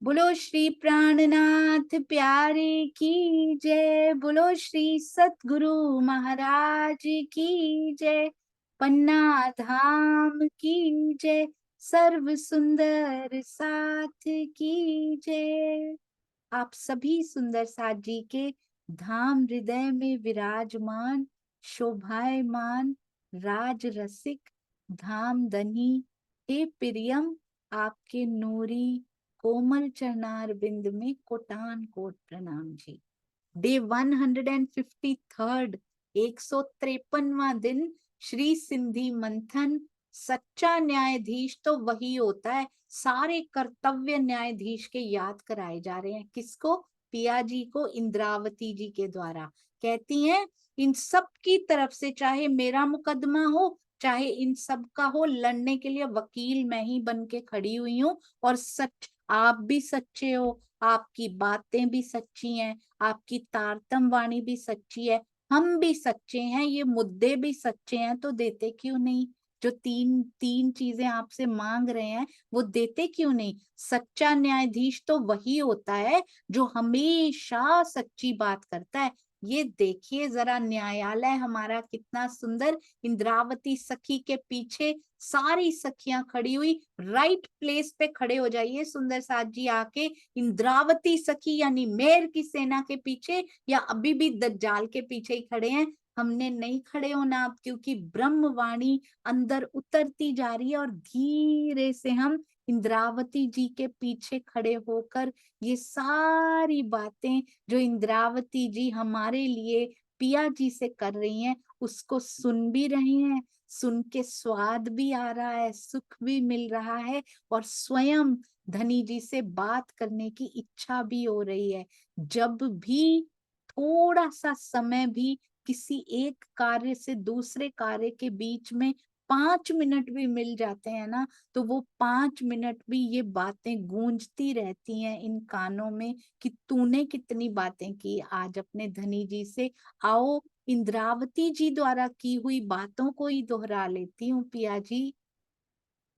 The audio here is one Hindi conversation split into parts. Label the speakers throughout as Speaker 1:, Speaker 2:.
Speaker 1: बोलो श्री प्राणनाथ प्यारे की जय। बोलो श्री सतगुरु महाराज की जय। पन्ना धाम की जय। सर्व सुंदर साथ की जय। आप सभी सुंदर साथ जी के धाम हृदय में विराजमान शोभायमान राज रसिक धाम धनी हे प्रियम, आपके नूरी कोमल चरणार बिंद में कोटान कोट प्रणाम जी। डे 153, 153वां दिन श्री सिंधी मंथन। सच्चा न्यायाधीश तो वही होता है। सारे कर्तव्य न्यायाधीश के याद कराए जा रहे हैं। किसको? पिया जी को, इंद्रावती जी के द्वारा। कहती हैं इन सब की तरफ से, चाहे मेरा मुकदमा हो चाहे इन सब का हो, लड़ने के लिए वकील मैं ही बन के खड़ी हुई हूँ। और सच, आप भी सच्चे हो, आपकी बातें भी सच्ची हैं, आपकी तारतम वाणी भी सच्ची है, हम भी सच्चे हैं, ये मुद्दे भी सच्चे हैं, तो देते क्यों नहीं? जो तीन तीन चीजें आपसे मांग रहे हैं वो देते क्यों नहीं? सच्चा न्यायाधीश तो वही होता है जो हमेशा सच्ची बात करता है। ये देखिए जरा, न्यायालय हमारा कितना सुंदर। इंद्रावती सखी के पीछे सारी सखियां खड़ी हुई। राइट प्लेस पे खड़े हो जाइए सुंदर साथ जी आके। इंद्रावती सखी यानी मेर की सेना के पीछे, या अभी भी दज्जाल के पीछे ही खड़े हैं? हमने नहीं खड़े होना अब, क्योंकि ब्रह्मवाणी अंदर उतरती जा रही है और धीरे से हम इंद्रावती जी के पीछे खड़े होकर ये सारी बातें जो इंद्रावती जी हमारे लिए पिया जी से कर रही हैं उसको सुन भी रहे हैं। सुन के स्वाद भी आ रहा है, सुख भी मिल रहा है, और स्वयं धनी जी से बात करने की इच्छा भी हो रही है। जब भी थोड़ा सा समय भी किसी एक कार्य से दूसरे कार्य के बीच में 5 मिनट भी मिल जाते हैं ना, तो वो 5 मिनट भी ये बातें गूंजती रहती हैं इन कानों में कि तूने कितनी बातें की आज अपने धनी जी से। आओ इंद्रावती जी द्वारा की हुई बातों को ही दोहरा लेती हूँ पिया जी।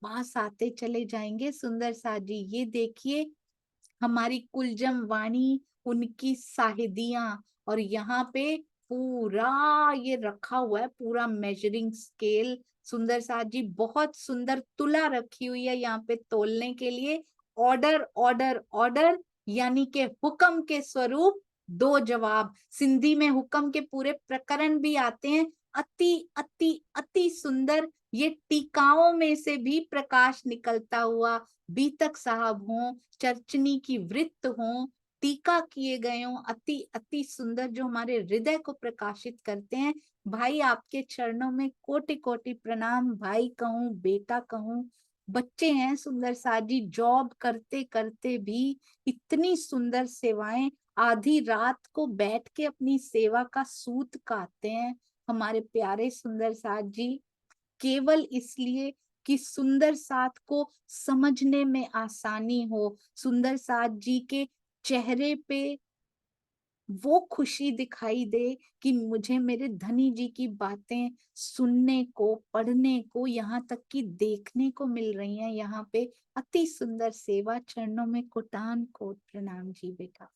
Speaker 1: पास आते चले जाएंगे सुंदर सा जी। ये देखिए हमारी कुलजम वाणी, उनकी साहिदियां, और यहाँ पे पूरा ये रखा हुआ है, पूरा मेजरिंग स्केल। सुंदर साथ जी बहुत सुंदर तुला रखी हुई है यहाँ पे तोलने के लिए। ऑर्डर ऑर्डर ऑर्डर, यानी के हुक्म के स्वरूप दो जवाब। सिंधी में हुक्म के पूरे प्रकरण भी आते हैं। अति अति अति सुंदर। ये टीकाओं में से भी प्रकाश निकलता हुआ, बीतक साहब हों, चर्चनी की वृत्त हों, टीका किए गए हों, अति अति सुंदर, जो हमारे हृदय को प्रकाशित करते हैं। भाई आपके चरणों में कोटि कोटि प्रणाम। भाई कहूँ, बेटा कहूँ, बच्चे हैं सुंदर साथ जी, जॉब करते करते भी इतनी सुंदर सेवाएं, आधी रात को बैठ के अपनी सेवा का सूत काटते हैं हमारे प्यारे सुंदर साथ जी, केवल इसलिए कि सुंदर साथ को समझने में आसानी हो, सुंदर साथ जी के चेहरे पे वो खुशी दिखाई दे कि मुझे मेरे धनी जी की बातें सुनने को, पढ़ने को, यहाँ तक कि देखने को मिल रही हैं। यहाँ पे अति सुंदर सेवा, चरणों में कोटान कोट प्रणाम जी बेटा।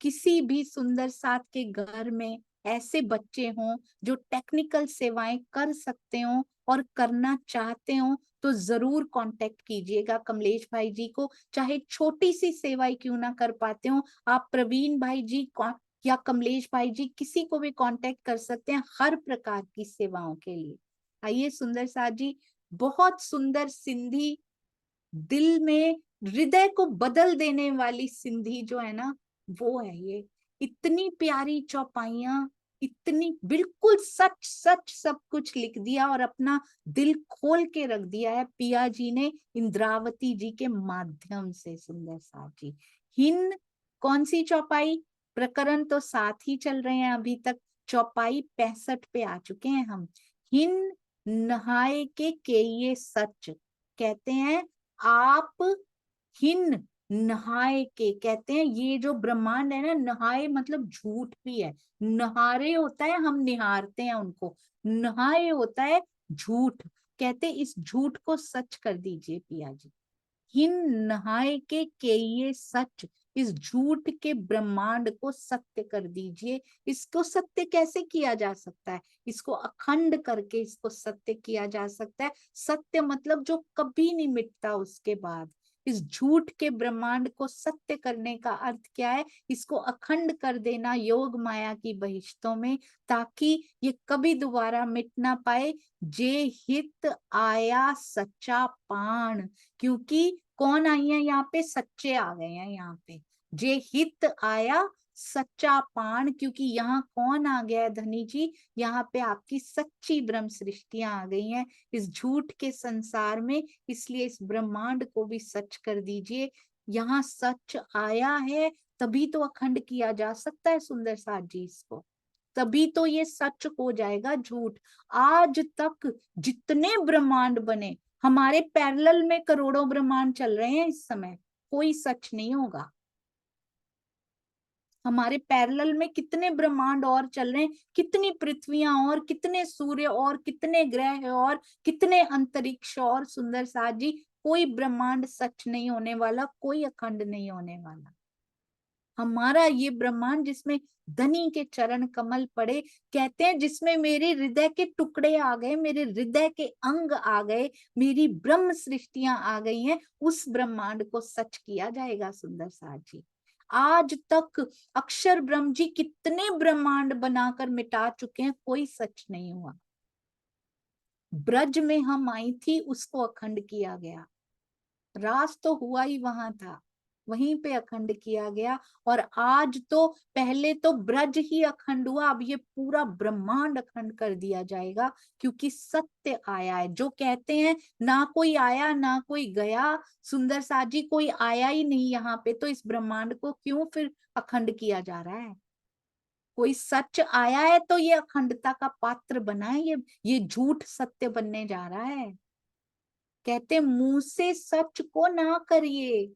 Speaker 1: किसी भी सुंदर साथ के घर में ऐसे बच्चे हों जो टेक्निकल सेवाएं कर सकते हो और करना चाहते हो, तो जरूर कांटेक्ट कीजिएगा कमलेश भाई जी को। चाहे छोटी सी सेवाएं क्यों ना कर पाते हो, आप प्रवीण भाई जी या कमलेश भाई जी किसी को भी कांटेक्ट कर सकते हैं हर प्रकार की सेवाओं के लिए। आइए सुंदर साथ जी, बहुत सुंदर सिंधी, दिल में हृदय को बदल देने वाली सिंधी जो है ना, वो है ये। इतनी प्यारी चौपाइयां, इतनी बिल्कुल सच सच सब कुछ लिख दिया और अपना दिल खोल के रख दिया है पिया जी ने इंद्रावती जी के माध्यम से। सुंदर साथ जी, हिन कौन सी चौपाई? प्रकरण तो साथ ही चल रहे हैं अभी तक, चौपाई 65 पे आ चुके हैं हम। हिन नहाए के ये सच, कहते हैं आप हिन नहाए के, कहते हैं ये जो ब्रह्मांड है ना, नहाए मतलब झूठ भी है, नहारे होता है हम निहारते हैं उनको, नहाए होता है झूठ। कहते इस झूठ को सच कर दीजिए पिया जी। हिन नहाए के ये सच, इस झूठ के ब्रह्मांड को सत्य कर दीजिए। इसको सत्य कैसे किया जा सकता है? इसको अखंड करके इसको सत्य किया जा सकता है। सत्य मतलब जो कभी नहीं मिटता उसके बाद। इस झूठ के ब्रह्मांड को सत्य करने का अर्थ क्या है? इसको अखंड कर देना योग माया की बहिष्तों में, ताकि ये कभी दोबारा मिट ना पाए। जे हित आया सच्चा पाण, क्योंकि कौन आई है यहाँ पे? सच्चे आ गए हैं यहाँ पे। जे हित आया सच्चा पाण, क्योंकि यहाँ कौन आ गया है धनी जी? यहाँ पे आपकी सच्ची ब्रह्म सृष्टियां आ गई हैं इस झूठ के संसार में। इसलिए इस ब्रह्मांड को भी सच कर दीजिए। यहाँ सच आया है, तभी तो अखंड किया जा सकता है सुंदर साथ जी इसको, तभी तो ये सच हो जाएगा झूठ। आज तक जितने ब्रह्मांड बने, हमारे पैरेलल में करोड़ों ब्रह्मांड चल रहे हैं इस समय, कोई सच नहीं होगा। हमारे पैरेलल में कितने ब्रह्मांड और चल रहे हैं, कितनी पृथ्वियां और कितने सूर्य और कितने ग्रह और कितने अंतरिक्ष और सुंदर साथ जी, कोई ब्रह्मांड सच नहीं होने वाला, कोई अखंड नहीं होने वाला। हमारा ये ब्रह्मांड जिसमें धनी के चरण कमल पड़े, कहते हैं जिसमें मेरे हृदय के टुकड़े आ गए, मेरे हृदय के अंग आ गए, मेरी ब्रह्म सृष्टियां आ गई हैं, उस ब्रह्मांड को सच किया जाएगा सुंदर साथ जी। आज तक अक्षर ब्रह्म जी कितने ब्रह्मांड बनाकर मिटा चुके हैं, कोई सच नहीं हुआ। ब्रज में हम आई थी, उसको अखंड किया गया। रास तो हुआ ही वहां था, वहीं पे अखंड किया गया। और आज तो पहले तो ब्रज ही अखंड हुआ, अब ये पूरा ब्रह्मांड अखंड कर दिया जाएगा, क्योंकि सत्य आया है। जो कहते हैं ना कोई आया ना कोई गया, सुंदर साथ जी कोई आया ही नहीं यहाँ पे, तो इस ब्रह्मांड को क्यों फिर अखंड किया जा रहा है? कोई सच आया है तो ये अखंडता का पात्र बना है, ये झूठ सत्य बनने जा रहा है। कहते मुंह से सच को ना करिए,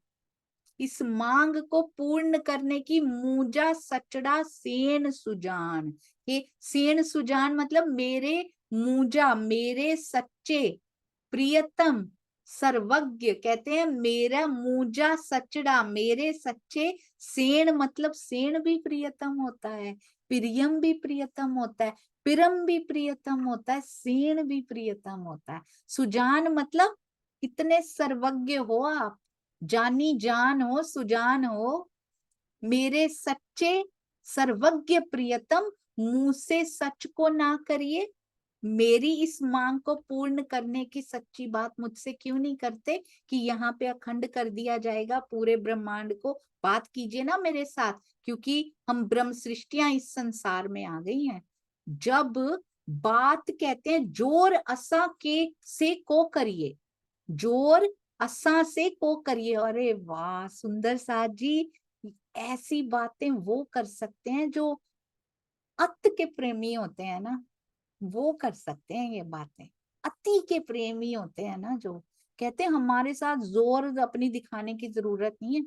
Speaker 1: इस मांग को पूर्ण करने की मूजा सचड़ा सेन सुजान। ये सेन सुजान मतलब मेरे मूजा, मेरे सच्चे प्रियतम सर्वज्ञ, कहते हैं मेरा मूजा सचड़ा, मेरे सच्चे सेन मतलब सेन भी प्रियतम होता है, प्रियम भी प्रियतम होता है, पिरम भी प्रियतम होता है, सेन भी प्रियतम होता है। सुजान मतलब कितने सर्वज्ञ हो आप, जानी जान हो, सुजान हो। मेरे सच्चे सर्वज्ञ प्रियतम, मुंह से सच को ना करिए। मेरी इस मांग को पूर्ण करने की सच्ची बात मुझसे क्यों नहीं करते कि यहाँ पे अखंड कर दिया जाएगा पूरे ब्रह्मांड को? बात कीजिए ना मेरे साथ, क्योंकि हम ब्रह्म सृष्टियां इस संसार में आ गई हैं। जब बात कहते हैं जोर असा के से को करिए, जोर असा से को करिए। अरे वाह सुंदर साथ जी, ऐसी बातें वो कर सकते हैं जो अत के प्रेमी होते हैं ना, वो कर सकते हैं ये बातें। अति के प्रेमी होते हैं ना, जो कहते हैं हमारे साथ जोर अपनी दिखाने की जरूरत नहीं है,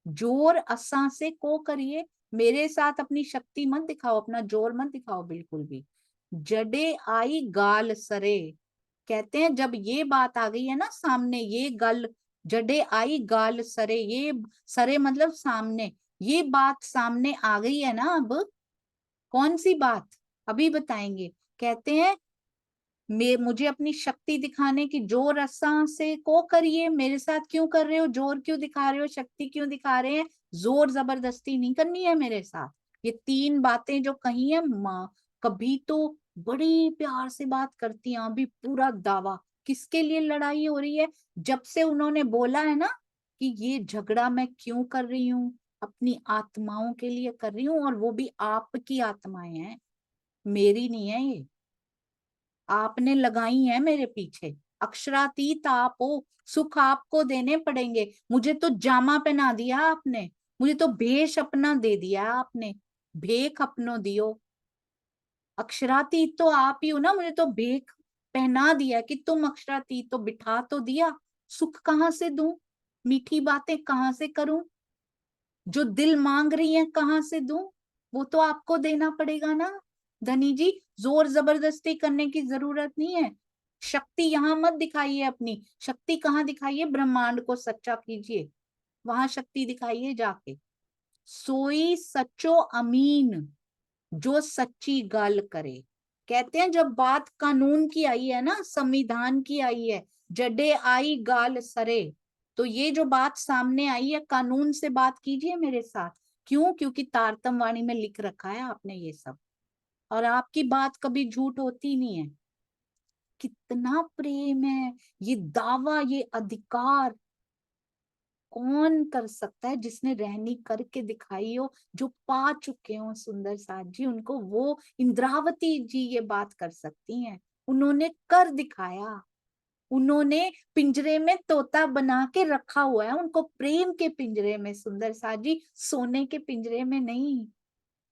Speaker 1: जोर असा से को करिए। मेरे साथ अपनी शक्ति मत दिखाओ, अपना जोर मत दिखाओ बिल्कुल भी। जडे आई गाल सरे, कहते हैं जब ये बात आ गई है ना सामने, ये गल, जडे आई गाल सरे, ये सरे मतलब सामने, ये बात सामने आ गई है ना, अब कौन सी बात? अभी बताएंगे। कहते हैं मुझे अपनी शक्ति दिखाने की जोर रस्सा से को करिए। मेरे साथ क्यों कर रहे हो? जोर क्यों दिखा रहे हो? शक्ति क्यों दिखा रहे हैं? जोर जबरदस्ती नहीं करनी है मेरे साथ। ये तीन बातें जो कही है माँ, कभी तो बड़ी प्यार से बात करती हैं, अभी पूरा दावा। किसके लिए लड़ाई हो रही है? जब से उन्होंने बोला है ना कि ये झगड़ा मैं क्यों कर रही हूँ, अपनी आत्माओं के लिए कर रही हूँ, और वो भी आपकी आत्माएं हैं, मेरी नहीं है ये। आपने लगाई है मेरे पीछे, अक्षरातीत आप हो, सुख आपको देने पड़ेंगे। मुझे तो जामा पहना दिया आपने, मुझे तो भेष अपना दे दिया आपने, भेख अपनो दियो। अक्षरातीत तो आप ही हो ना, मुझे तो भेख पहना दिया कि तुम अक्षरातीत, तो बिठा तो दिया। सुख कहाँ से दूं, मीठी बातें कहाँ से करूं, जो दिल मांग रही है कहाँ से दूं? वो तो आपको देना पड़ेगा ना धनी जी। जोर जबरदस्ती करने की जरूरत नहीं है। शक्ति यहाँ मत दिखाइए, अपनी शक्ति कहाँ दिखाइए, ब्रह्मांड को सच्चा कीजिए, वहां शक्ति दिखाइए जाके। सोई सच्चो अमीन, जो सच्ची गल करे। कहते हैं जब बात कानून की आई है ना, संविधान की आई है, जडे आई गाल सरे, तो ये जो बात सामने आई है, कानून से बात कीजिए मेरे साथ। क्यों? क्योंकि तारतम वाणी में लिख रखा है आपने ये सब, और आपकी बात कभी झूठ होती नहीं है। कितना प्रेम है, ये दावा, ये अधिकार कौन कर सकता है? जिसने रहनी करके दिखाई हो, जो पा चुके हो सुंदर साथ जी, उनको वो इंद्रावती जी ये बात कर सकती हैं। उन्होंने कर दिखाया, उन्होंने पिंजरे में तोता बना के रखा हुआ है, उनको प्रेम के पिंजरे में सुंदर साथ जी, सोने के पिंजरे में नहीं।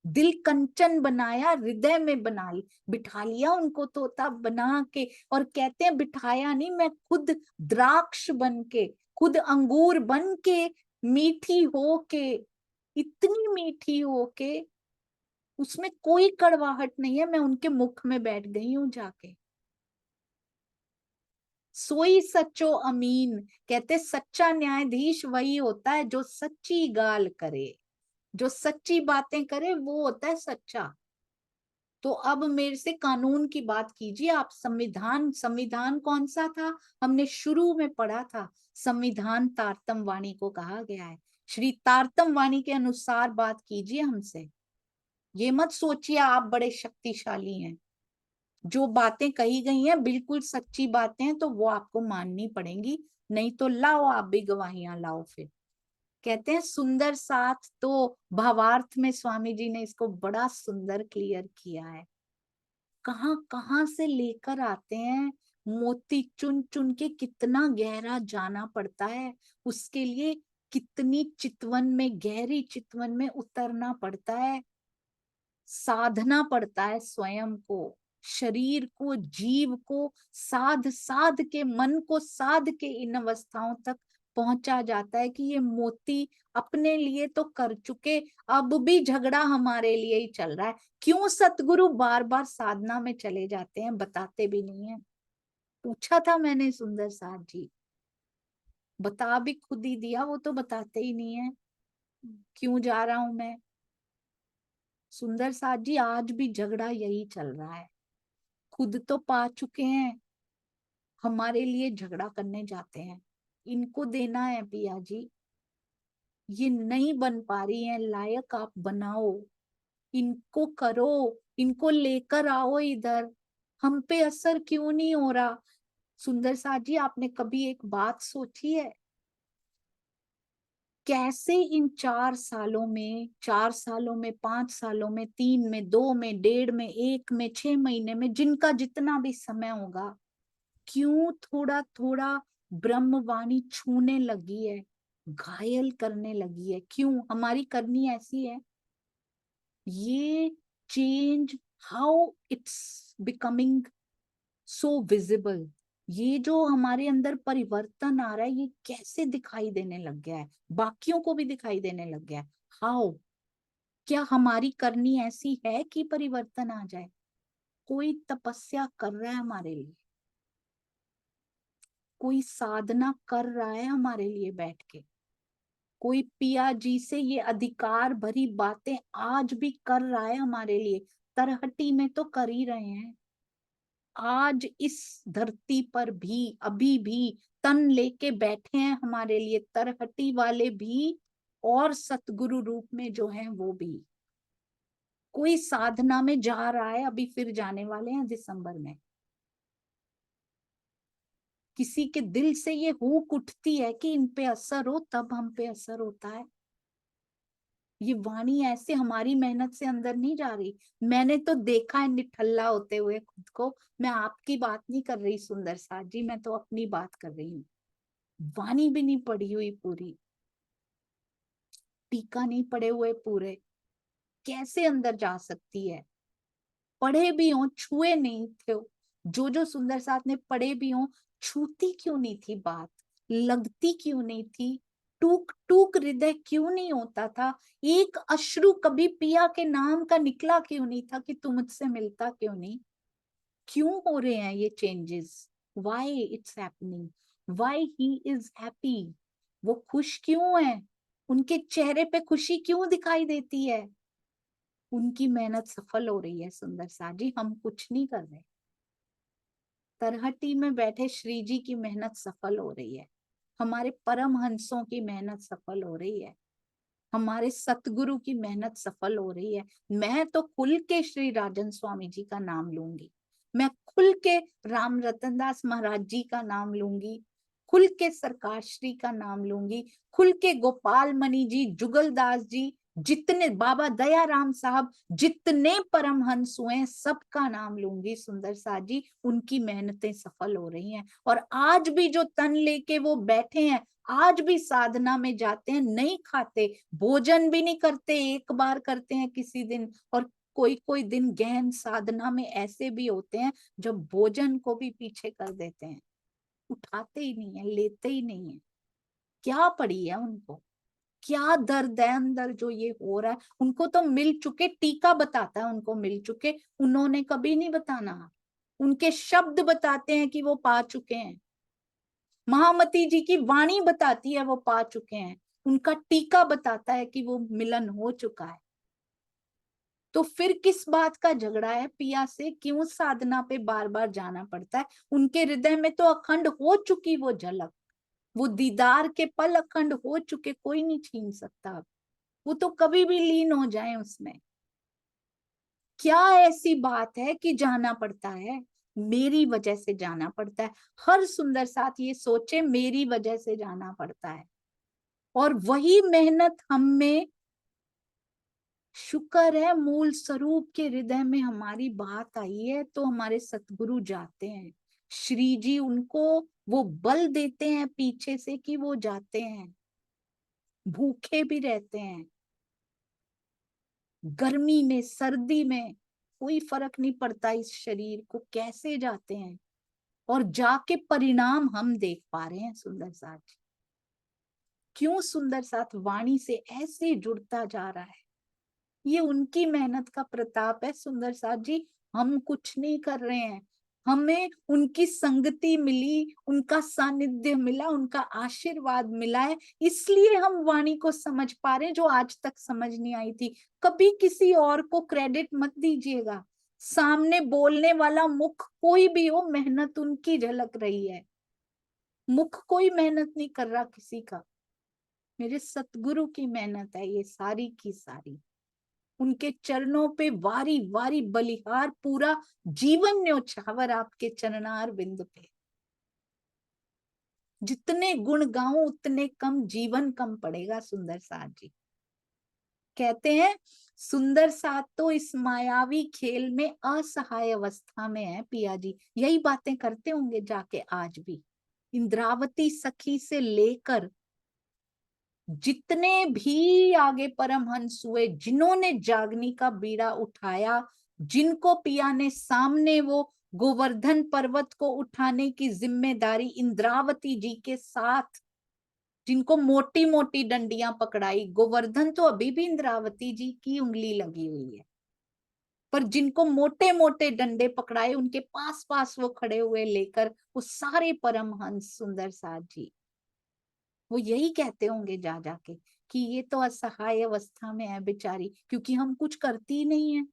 Speaker 1: दिल कंचन बनाया, हृदय में बिठा लिया उनको तोता बना के। और कहते हैं बिठाया नहीं, मैं खुद द्राक्ष बन के, खुद अंगूर बन के, मीठी हो के, इतनी मीठी हो के, उसमें कोई कड़वाहट नहीं है, मैं उनके मुख में बैठ गई हूं जाके। सोई सच्चो अमीन, कहते सच्चा न्यायाधीश वही होता है जो सच्ची गाल करे, जो सच्ची बातें करे, वो होता है सच्चा। तो अब मेरे से कानून की बात कीजिए आप। संविधान, संविधान कौन सा था? हमने शुरू में पढ़ा था, संविधान तारतम वाणी को कहा गया है। श्री तारतम वाणी के अनुसार बात कीजिए हमसे। ये मत सोचिए आप बड़े शक्तिशाली हैं। जो बातें कही गई हैं बिल्कुल सच्ची बातें हैं, तो वो आपको माननी पड़ेंगी, नहीं तो लाओ आप भी गवाहियां लाओ फिर। कहते हैं सुंदर साथ, तो भावार्थ में स्वामी जी ने इसको बड़ा सुंदर क्लियर किया है। कहाँ कहाँ से लेकर आते हैं मोती, चुन चुन के, कितना गहरा जाना पड़ता है उसके लिए, कितनी चितवन में, गहरी चितवन में उतरना पड़ता है, साधना पड़ता है स्वयं को, शरीर को, जीव को साध साध के, मन को साध के इन अवस्थाओं तक पहुंचा जाता है कि ये मोती अपने लिए तो कर चुके, अब भी झगड़ा हमारे लिए ही चल रहा है। क्यों सतगुरु बार बार साधना में चले जाते हैं, बताते भी नहीं है? पूछा था मैंने सुंदर साथ जी, बता भी खुद ही दिया, वो तो बताते ही नहीं है क्यों जा रहा हूं मैं। सुंदर साथ जी आज भी झगड़ा यही चल रहा है, खुद तो पा चुके हैं, हमारे लिए झगड़ा करने जाते हैं। इनको देना है पिया जी, ये नहीं बन पा रही है लायक, आप बनाओ, इनको करो, इनको लेकर आओ इधर। हम पे असर क्यों नहीं हो रहा? सुंदर साथ जी आपने कभी एक बात सोची है, कैसे इन 4 सालों में, 4 सालों में, 5 सालों में, 3 में, 2 में, 1.5 में, 1 में, 6 महीने में, जिनका जितना भी समय होगा, क्यों थोड़ा थोड़ा ब्रह्मवाणी छूने लगी है, घायल करने लगी है? क्यों? हमारी करनी ऐसी है। ये change, how it's becoming so visible, ये जो हमारे अंदर परिवर्तन आ रहा है, ये कैसे दिखाई देने लग गया है, बाकियों को भी दिखाई देने लग गया है। हाउ? क्या हमारी करनी ऐसी है कि परिवर्तन आ जाए? कोई तपस्या कर रहा है हमारे लिए, कोई साधना कर रहा है हमारे लिए बैठ के, कोई पिया जी से ये अधिकार भरी बातें आज भी कर रहा है हमारे लिए। तरहटी में तो कर ही रहे हैं, आज इस धरती पर भी अभी भी तन लेके बैठे हैं हमारे लिए तरहटी वाले भी, और सतगुरु रूप में जो है वो भी। कोई साधना में जा रहा है, अभी फिर जाने वाले हैं दिसंबर में। किसी के दिल से ये हुक उठती है कि इन पे असर हो, तब हम पे असर होता है। ये वाणी ऐसे हमारी मेहनत से अंदर नहीं जा रही। मैंने तो देखा है निठल्ला होते हुए खुद को। मैं आपकी बात नहीं कर रही सुंदर साथ जी, मैं तो अपनी बात कर रही हूँ। वाणी भी नहीं पढ़ी हुई पूरी, टीका नहीं पढ़े हुए पूरे, कैसे अंदर जा सकती है? पढ़े भी हो, छुए नहीं थे, जो जो सुंदर साथ ने पढ़े भी हो, छूती क्यों नहीं थी बात, लगती क्यों नहीं थी, टूक टूक हृदय क्यों नहीं होता था, एक अश्रु कभी पिया के नाम का निकला क्यों नहीं था कि तू मुझसे मिलता क्यों नहीं? क्यों हो रहे हैं ये changes? Why it's happening, why he is happy, वो खुश क्यों है, उनके चेहरे पे खुशी क्यों दिखाई देती है? उनकी मेहनत सफल हो रही है सुंदर सा जी, हम कुछ नहीं कर रहे। तरहटी में बैठे श्री जी की मेहनत सफल हो रही है, हमारे परम हंसों की मेहनत सफल हो रही है, हमारे सतगुरु की मेहनत सफल हो रही है। मैं तो खुल के श्री राजन स्वामी जी का नाम लूंगी, मैं खुल के राम रतन दास महाराज जी का नाम लूंगी, खुल के सरकार श्री का नाम लूंगी, खुल के गोपाल मणि जी, जुगलदास जी, जितने बाबा दयाराम साहब, जितने परमहंस हुए सबका नाम लूंगी सुंदर सा जी। उनकी मेहनतें सफल हो रही हैं और आज भी जो तन लेके वो बैठे हैं, आज भी साधना में जाते हैं, नहीं खाते, भोजन भी नहीं करते, एक बार करते हैं किसी दिन, और कोई कोई दिन गहन साधना में ऐसे भी होते हैं जब भोजन को भी पीछे कर देते हैं, उठाते ही नहीं है, लेते ही नहीं है। क्या पड़ी है उनको, क्या दर्द है अंदर जो ये हो रहा है? उनको तो मिल चुके, टीका बताता है उनको मिल चुके, उन्होंने कभी नहीं बताना, उनके शब्द बताते हैं कि वो पा चुके हैं, महामती जी की वाणी बताती है वो पा चुके हैं, उनका टीका बताता है कि वो मिलन हो चुका है। तो फिर किस बात का झगड़ा है पिया से, क्यों साधना पे बार बार जाना पड़ता है? उनके हृदय में तो अखंड हो चुकी वो झलक, वो दीदार के पल अखंड हो चुके, कोई नहीं छीन सकता अब, वो तो कभी भी लीन हो जाए उसमें। क्या ऐसी बात है कि जाना पड़ता है? मेरी वजह से जाना पड़ता है। हर सुंदर साथ ये सोचे, मेरी वजह से जाना पड़ता है। और वही मेहनत हम में, शुक्र है मूल स्वरूप के हृदय में हमारी बात आई है तो हमारे सतगुरु जाते हैं, श्री जी उनको वो बल देते हैं पीछे से कि वो जाते हैं, भूखे भी रहते हैं, गर्मी में सर्दी में कोई फर्क नहीं पड़ता, इस शरीर को कैसे जाते हैं और जाके परिणाम हम देख पा रहे हैं सुंदर साथ। क्यों सुंदर साथ वाणी से ऐसे जुड़ता जा रहा है? ये उनकी मेहनत का प्रताप है सुंदर साथ जी, हम कुछ नहीं कर रहे हैं। हमें उनकी संगति मिली, उनका सानिध्य मिला, उनका आशीर्वाद मिला है, इसलिए हम वाणी को समझ पा रहे हैं जो आज तक समझ नहीं आई थी। कभी किसी और को क्रेडिट मत दीजिएगा, सामने बोलने वाला मुख कोई भी हो, मेहनत उनकी झलक रही है, मुख कोई मेहनत नहीं कर रहा किसी का, मेरे सतगुरु की मेहनत है ये सारी की सारी। उनके चरणों पे वारी वारी बलिहार, पूरा जीवन न्योछावर आपके चरणार बिंद पे। जितने गुण गाऊं उतने कम, जीवन कम पड़ेगा सुंदर साथ जी। कहते हैं सुंदर साथ तो इस मायावी खेल में असहाय अवस्था में है पिया जी, यही बातें करते होंगे जाके आज भी। इंद्रावती सखी से लेकर जितने भी आगे परमहंस हुए, जिन्होंने जागनी का बीड़ा उठाया, जिनको पिया ने सामने वो गोवर्धन पर्वत को उठाने की जिम्मेदारी इंद्रावती जी के साथ, जिनको मोटी मोटी डंडियां पकड़ाई, गोवर्धन तो अभी भी इंद्रावती जी की उंगली लगी हुई है, पर जिनको मोटे मोटे डंडे पकड़ाए, उनके पास पास वो खड़े हुए लेकर, वो सारे परमहंस सुंदर साथ जी, वो यही कहते होंगे जा जाके कि ये तो असहाय अवस्था में है बेचारी, क्योंकि हम कुछ करती ही नहीं है।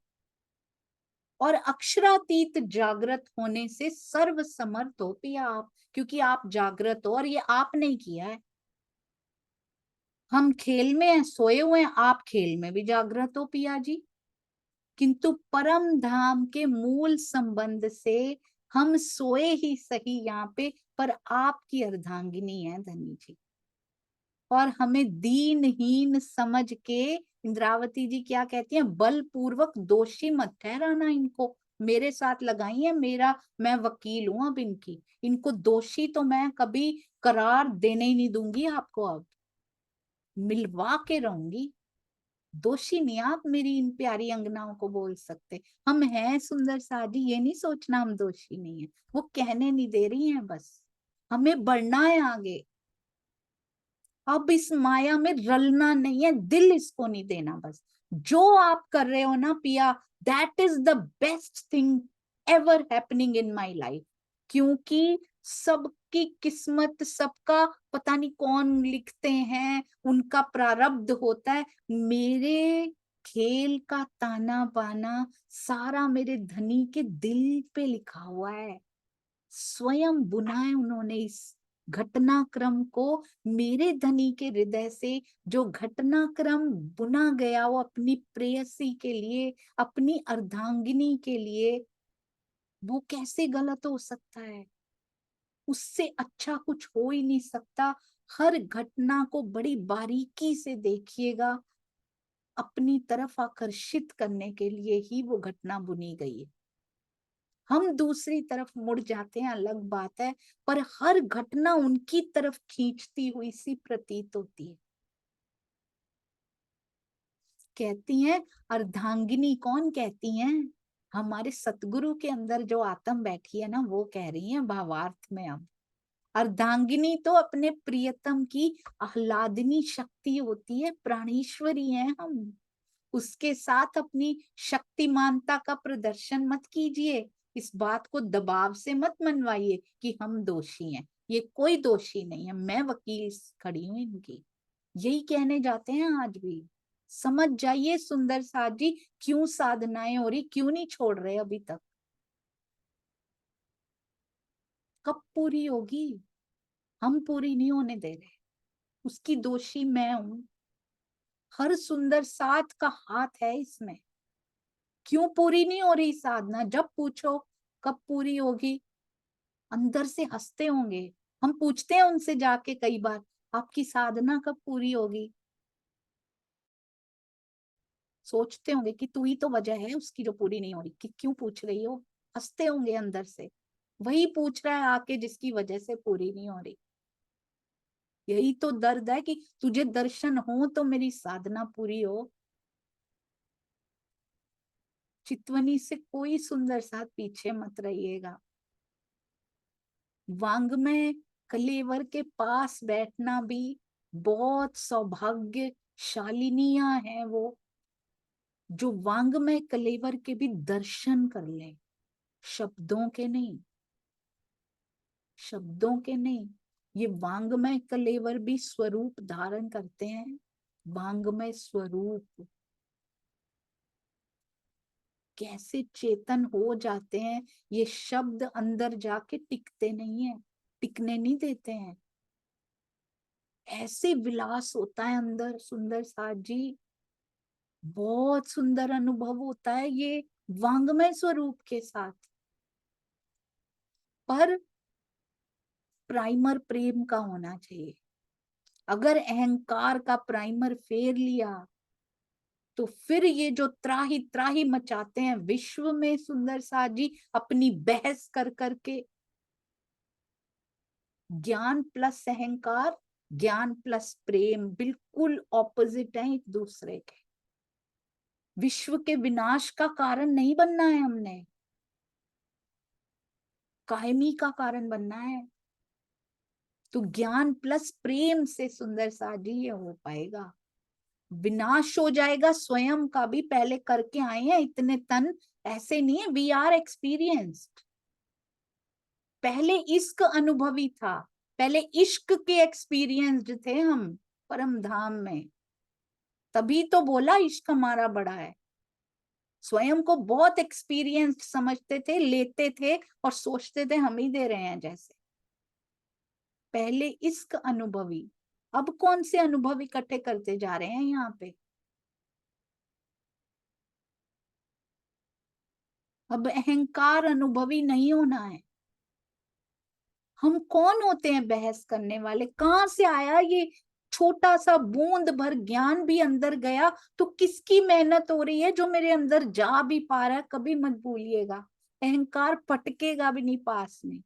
Speaker 1: और अक्षरातीत जागृत होने से सर्व समर्थ हो पिया आप, क्योंकि आप जागृत हो और ये आपने किया है। हम खेल में हैं, सोए हुए हैं, आप खेल में भी जागृत हो पिया जी, किंतु परम धाम के मूल संबंध से हम सोए ही सही यहाँ पे, पर आपकी अर्धांगिनी है धनी जी, और हमें दीनहीन समझ के इंद्रावती जी क्या कहती हैं, बलपूर्वक दोषी मत ठहराना इनको, मेरे साथ लगाई है, मेरा मैं वकील हूं अब इनकी, इनको दोषी तो मैं कभी करार देने ही नहीं दूंगी आपको, अब मिलवा के रहूंगी, दोषी नहीं आप मेरी इन प्यारी अंगनाओं को बोल सकते। हम हैं सुंदर सादी, ये नहीं सोचना हम दोषी नहीं है, वो कहने नहीं दे रही हैं, बस हमें बढ़ना है आगे। अब इस माया में रलना नहीं है, दिल इसको नहीं देना, बस जो आप कर रहे हो ना पिया, that is the best thing ever happening in my life, क्योंकि सबकी किस्मत, सबका पता नहीं कौन लिखते हैं, उनका प्रारब्ध होता है। मेरे खेल का ताना बाना सारा मेरे धनी के दिल पे लिखा हुआ है। स्वयं बुना है उन्होंने इस घटनाक्रम को। मेरे धनी के हृदय से जो घटनाक्रम बुना गया वो अपनी प्रेयसी के लिए, अपनी अर्धांगिनी के लिए, वो कैसे गलत हो सकता है? उससे अच्छा कुछ हो ही नहीं सकता। हर घटना को बड़ी बारीकी से देखिएगा, अपनी तरफ आकर्षित करने के लिए ही वो घटना बुनी गई है। हम दूसरी तरफ मुड़ जाते हैं, अलग बात है, पर हर घटना उनकी तरफ खींचती हुई सी प्रतीत होती है। कहती हैं अर्धांगिनी, कौन कहती हैं? हमारे सतगुरु के अंदर जो आत्म बैठी है ना, वो कह रही है भावार्थ में। अब अर्धांगिनी तो अपने प्रियतम की आह्लादनी शक्ति होती है, प्राणेश्वरी है हम। उसके साथ अपनी शक्तिमानता का प्रदर्शन मत कीजिए। इस बात को दबाव से मत मनवाइए कि हम दोषी हैं। ये कोई दोषी नहीं है, मैं वकील खड़ी हूं इनकी। यही कहने जाते हैं आज भी। समझ जाइए सुंदर साथ जी, क्यों साधनाएं हो रही, क्यों नहीं छोड़ रहे अभी तक? कब पूरी होगी? हम पूरी नहीं होने दे रहे, उसकी दोषी मैं हूं। हर सुंदर साथ का हाथ है इसमें। क्यों पूरी नहीं हो रही साधना? जब पूछो कब पूरी होगी, अंदर से हंसते होंगे। हम पूछते हैं उनसे जाके कई बार, आपकी साधना कब पूरी होगी? सोचते होंगे कि तू ही तो वजह है उसकी जो पूरी नहीं हो रही, कि क्यों पूछ रही हो? हंसते होंगे अंदर से। वही पूछ रहा है आके जिसकी वजह से पूरी नहीं हो रही। यही तो दर्द है कि तुझे दर्शन हो तो मेरी साधना पूरी हो। चितवनी से कोई सुंदर साथ पीछे मत रहिएगा। वांग्मय कलेवर के पास बैठना भी बहुत सौभाग्यशालिनियां हैं वो, जो वांग्मय कलेवर के भी दर्शन कर ले, शब्दों के नहीं, शब्दों के नहीं। ये वांग्मय कलेवर भी स्वरूप धारण करते हैं, वांग्मय स्वरूप। कैसे चेतन हो जाते हैं, ये शब्द अंदर जाके टिकते नहीं है, टिकने नहीं देते हैं। ऐसे विलास होता है अंदर सुंदर साथ जी, बहुत सुंदर अनुभव होता है ये वांग्मय स्वरूप के साथ। पर प्राइमर प्रेम का होना चाहिए। अगर अहंकार का प्राइमर फेर लिया तो फिर ये जो त्राही त्राही मचाते हैं विश्व में सुंदर साथ जी, अपनी बहस कर करके, ज्ञान प्लस अहंकार, ज्ञान प्लस प्रेम बिल्कुल ऑपोजिट है एक दूसरे के। विश्व के विनाश का कारण नहीं बनना है हमने, कायमी का कारण बनना है। तो ज्ञान प्लस प्रेम से सुंदर सा जी ये हो पाएगा। विनाश हो जाएगा स्वयं का भी, पहले करके आए हैं इतने तन, ऐसे नहीं है। We are experienced. पहले इश्क अनुभवी था, पहले इश्क के एक्सपीरियंस्ड थे हम परम धाम में। तभी तो बोला इश्क हमारा बड़ा है। स्वयं को बहुत एक्सपीरियंस्ड समझते थे, लेते थे और सोचते थे हम ही दे रहे हैं जैसे। पहले इश्क अनुभवी, अब कौन से अनुभव इकट्ठे करते जा रहे हैं यहाँ पे? अब अहंकार अनुभवी नहीं होना है। हम कौन होते हैं बहस करने वाले? कहाँ से आया ये छोटा सा बूंद भर ज्ञान भी अंदर गया तो किसकी मेहनत हो रही है जो मेरे अंदर जा भी पा रहा है? कभी मत भूलिएगा, अहंकार पटकेगा भी नहीं पास में।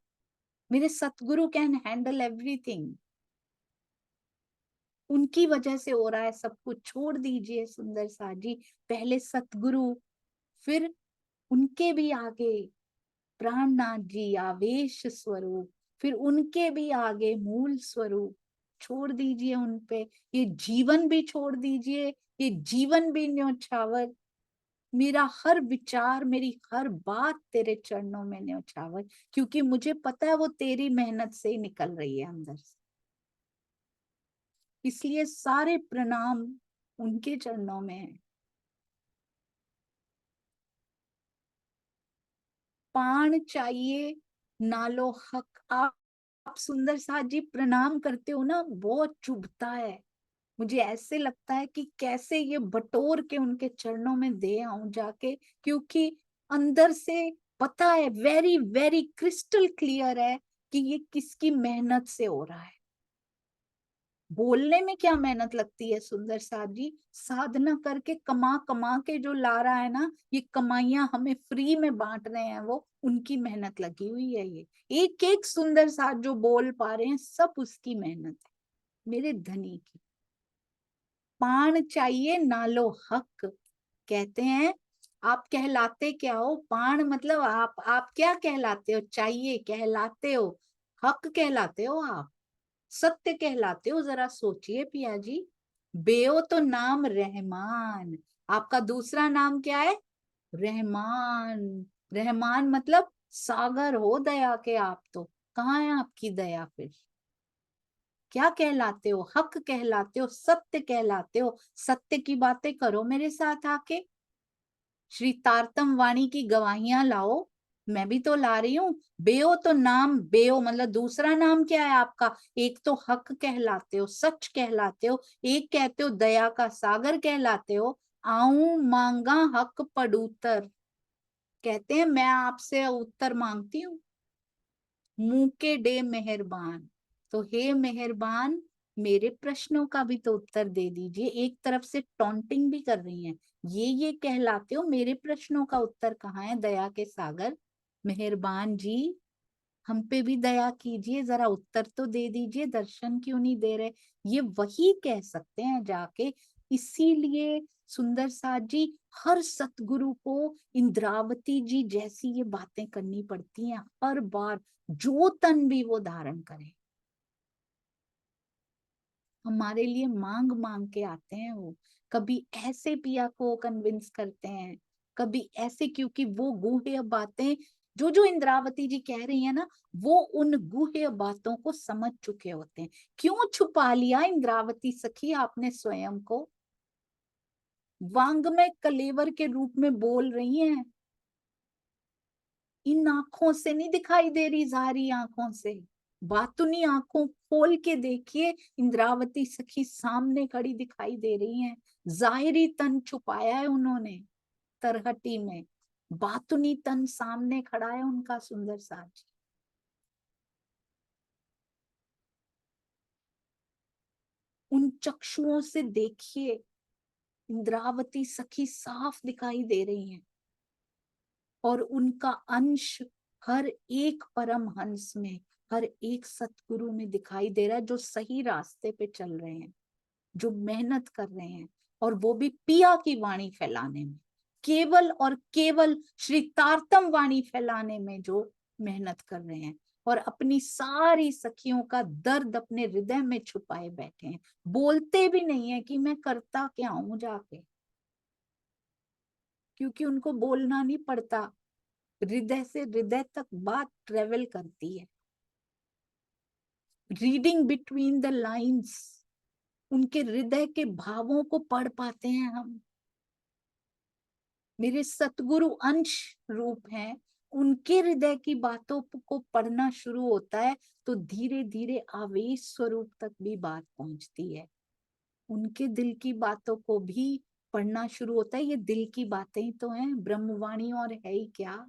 Speaker 1: मेरे सतगुरु कैन हैंडल एवरीथिंग। उनकी वजह से हो रहा है सब कुछ। छोड़ दीजिए सुंदर सा जी, पहले सतगुरु, फिर उनके भी आगे प्राणनाथ जी आवेश स्वरूप, फिर उनके भी आगे मूल स्वरूप। छोड़ दीजिए उन पे, ये जीवन भी छोड़ दीजिए, ये जीवन भी न्योछावर। मेरा हर विचार, मेरी हर बात तेरे चरणों में न्यौछावर, क्योंकि मुझे पता है वो तेरी मेहनत से ही निकल रही है अंदर से। इसलिए सारे प्रणाम उनके चरणों में है। पाण चाहिए नालो हक। आप सुंदर साथ जी प्रणाम करते हो ना, बहुत चुभता है। मुझे ऐसे लगता है कि कैसे ये बटोर के उनके चरणों में दे आऊं जाके, क्योंकि अंदर से पता है, वेरी वेरी क्रिस्टल क्लियर है कि ये किसकी मेहनत से हो रहा है। बोलने में क्या मेहनत लगती है सुंदर साथ जी, साधना करके कमा कमा के जो ला रहा है ना, ये कमाइयां हमें फ्री में बांट रहे हैं, वो उनकी मेहनत लगी हुई है। ये एक एक सुंदर साथ जो बोल पा रहे हैं, सब उसकी मेहनत है, मेरे धनी की। पाण चाहिए नालो हक। कहते हैं आप कहलाते क्या हो? पाण मतलब आप क्या कहलाते हो? चाहिए कहलाते हो, हक कहलाते हो, आप सत्य कहलाते हो। जरा सोचिए पिया जी। बेओ तो नाम रहमान, आपका दूसरा नाम क्या है? रहमान। रहमान मतलब सागर हो दया के आप तो। कहाँ है आपकी दया फिर? क्या कहलाते हो? हक कहलाते हो, सत्य कहलाते हो। सत्य की बातें करो मेरे साथ आके। श्री तारतम वाणी की गवाहियां लाओ, मैं भी तो ला रही हूँ। बेओ तो नाम, बेओ मतलब दूसरा नाम क्या है आपका? एक तो हक कहलाते हो, सच कहलाते हो, एक कहते हो दया का सागर कहलाते हो। आऊं मांगा हक पड़ूतर, कहते हैं मैं आपसे उत्तर मांगती हूँ। मुंह के डे मेहरबान, तो हे मेहरबान, मेरे प्रश्नों का भी तो उत्तर दे दीजिए। एक तरफ से टॉन्टिंग भी कर रही हैं, ये कहलाते हो, मेरे प्रश्नों का उत्तर कहाँ है? दया के सागर मेहरबान जी, हम पे भी दया कीजिए, जरा उत्तर तो दे दीजिए, दर्शन क्यों नहीं दे रहे? ये वही कह सकते हैं जाके। इसीलिए सुंदर साथ जी, हर सतगुरु को इंद्रावती जी जैसी ये बातें करनी पड़ती हैं हर बार, जो तन भी वो धारण करे। हमारे लिए मांग मांग के आते हैं वो। कभी ऐसे पिया को कन्विंस करते हैं, कभी ऐसे, क्योंकि वो गूढ़ बातें जो जो इंद्रावती जी कह रही है ना, वो उन गूढ़ बातों को समझ चुके होते हैं। क्यों छुपा लिया इंद्रावती सखी आपने स्वयं को? वांग्मय कलेवर के रूप में बोल रही हैं। इन आंखों से नहीं दिखाई दे रही, जारी आंखों से। बातुनी आंखों खोल के देखिए, इंद्रावती सखी सामने खड़ी दिखाई दे रही हैं। जाहिरी तन छुपाया है उन्होंने तरहटी में, बातुनी तन सामने खड़ा है उनका सुंदर साज। उन चक्षुओं से देखिए, इंद्रावती सखी साफ दिखाई दे रही हैं, और उनका अंश हर एक परम हंस में, हर एक सतगुरु में दिखाई दे रहा है, जो सही रास्ते पे चल रहे हैं, जो मेहनत कर रहे हैं, और वो भी पिया की वाणी फैलाने में, केवल और केवल श्री तारतम वाणी फैलाने में जो मेहनत कर रहे हैं, और अपनी सारी सखियों का दर्द अपने हृदय में छुपाए बैठे हैं। बोलते भी नहीं है कि मैं करता क्या हूं जाके, क्योंकि उनको बोलना नहीं पड़ता, हृदय से हृदय तक बात ट्रेवल करती है। रीडिंग बिटवीन द लाइंस, उनके हृदय के भावों को पढ़ पाते हैं हम। मेरे सतगुरु अंश रूप हैं, उनके हृदय की बातों को पढ़ना शुरू होता है, तो धीरे धीरे आवेश स्वरूप तक भी बात पहुंचती है। उनके दिल की बातों को भी पढ़ना शुरू होता है। ये दिल की बातें ही तो हैं, ब्रह्मवाणी और है ही क्या।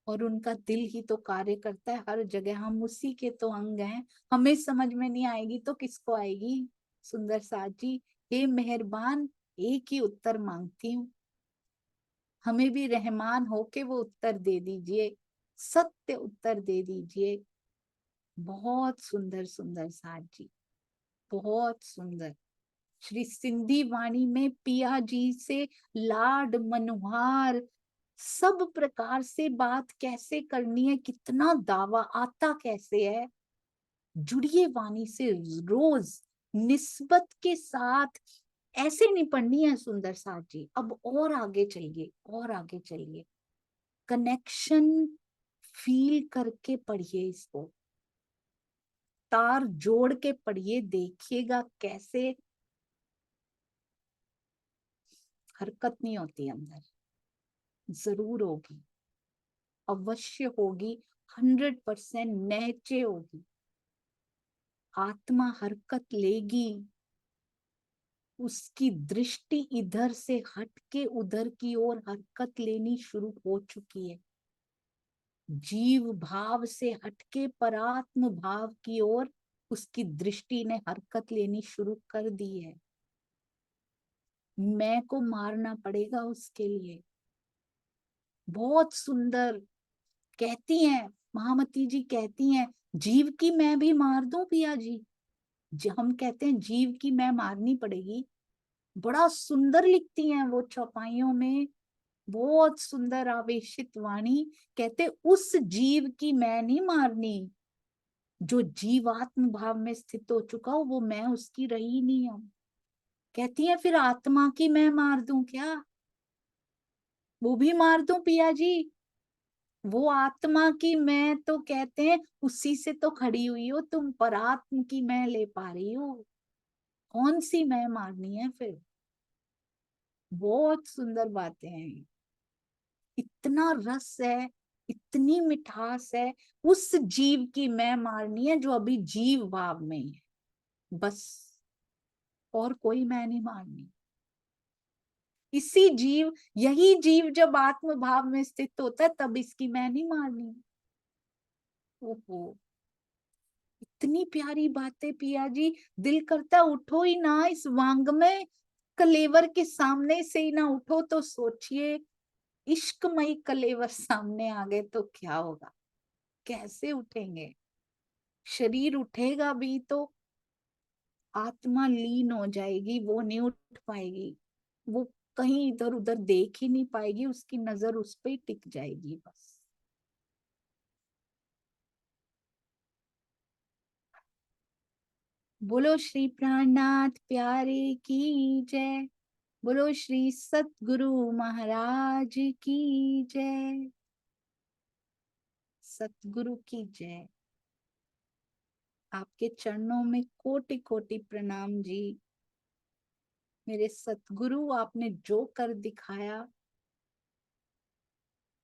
Speaker 1: और उनका दिल ही तो कार्य करता है हर जगह, हम उसी के तो अंग हैं। हमें समझ में नहीं आएगी तो किसको आएगी? सुंदर साथ जी, हे मेहरबान, एक ही उत्तर मांगती हूँ, हमें भी रहमान होके वो उत्तर दे दीजिए, सत्य उत्तर दे दीजिए। बहुत सुंदर सुंदर साथ जी, बहुत सुंदर। श्री सिंधी वाणी में पिया जी से लाड मनुहार, सब प्रकार से बात कैसे करनी है, कितना दावा आता कैसे है। जुड़िए वाणी से रोज निस्बत के साथ, ऐसे नहीं पढ़नी है सुंदर साथ जी, अब और आगे चलिए, और आगे चलिए, कनेक्शन फील करके पढ़िए इसको, तार जोड़ के पढ़िए, देखिएगा कैसे हरकत नहीं होती अंदर, जरूर होगी, अवश्य होगी, 100% नहचे होगी, आत्मा हरकत लेगी, उसकी दृष्टि इधर से हट के उधर की ओर हरकत लेनी शुरू हो चुकी है, जीव भाव से हटके परात्म भाव की ओर उसकी दृष्टि ने हरकत लेनी शुरू कर दी है। मैं को मारना पड़ेगा उसके लिए। बहुत सुंदर कहती हैं महामती जी, कहती हैं जीव की मैं भी मार दूं पिया जी, हम कहते हैं जीव की मैं मारनी पड़ेगी, बड़ा सुंदर लिखती हैं वो चौपाइयों में, बहुत सुंदर आवेशित वाणी, कहते उस जीव की मैं नहीं मारनी, जो जीवात्म भाव में स्थित हो चुका हो, वो मैं उसकी रही नहीं हूं। कहती है फिर आत्मा की मैं मार दूं क्या, वो भी मार दूं पिया जी, वो आत्मा की मैं तो कहते हैं उसी से तो खड़ी हुई हो तुम, परात्म की मैं ले पा रही हो, कौन सी मैं मारनी है फिर। बहुत सुंदर बातें हैं, इतना रस है, इतनी मिठास है, उस जीव की मैं मारनी है जो अभी जीव भाव में है, बस, और कोई मैं नहीं मारनी। इसी जीव, यही जीव जब आत्म भाव में स्थित होता है तब इसकी मैं नहीं मारनी। ओहो, इतनी प्यारी बातें पिया जी, दिल करता उठो ही ना इस वांग्मय कलेवर के सामने से ही ना उठो, तो सोचिए इश्कमयी कलेवर सामने आ गए तो क्या होगा, कैसे उठेंगे, शरीर उठेगा भी तो आत्मा लीन हो जाएगी, वो नहीं उठ पाएगी, वो कहीं इधर उधर देख ही नहीं पाएगी, उसकी नजर उस पे ही टिक जाएगी बस। बोलो श्री प्राणनाथ प्यारे की जय, बोलो श्री सतगुरु महाराज की जय, सतगुरु की जय। आपके चरणों में कोटि कोटि प्रणाम जी, मेरे सतगुरु, आपने जो कर दिखाया,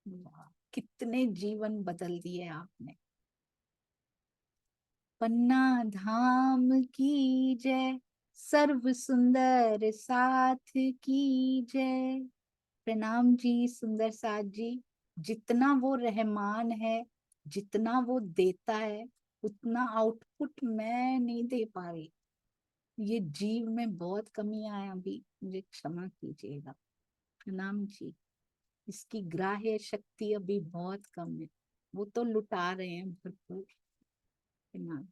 Speaker 1: वाह, कितने जीवन बदल दिए आपने। पन्ना धाम की जय, सर्व सुंदर साथ की जय। प्रणाम जी सुंदर साथ जी, जितना वो रहमान है, जितना वो देता है, उतना आउटपुट मैं नहीं दे पा रही, ये जीव में बहुत कमी आया, अभी मुझे क्षमा कीजिएगा। प्रणाम जी, इसकी ग्राह्य शक्ति अभी बहुत कम है, वो तो लुटा रहे हैं भरपूर। प्रणाम।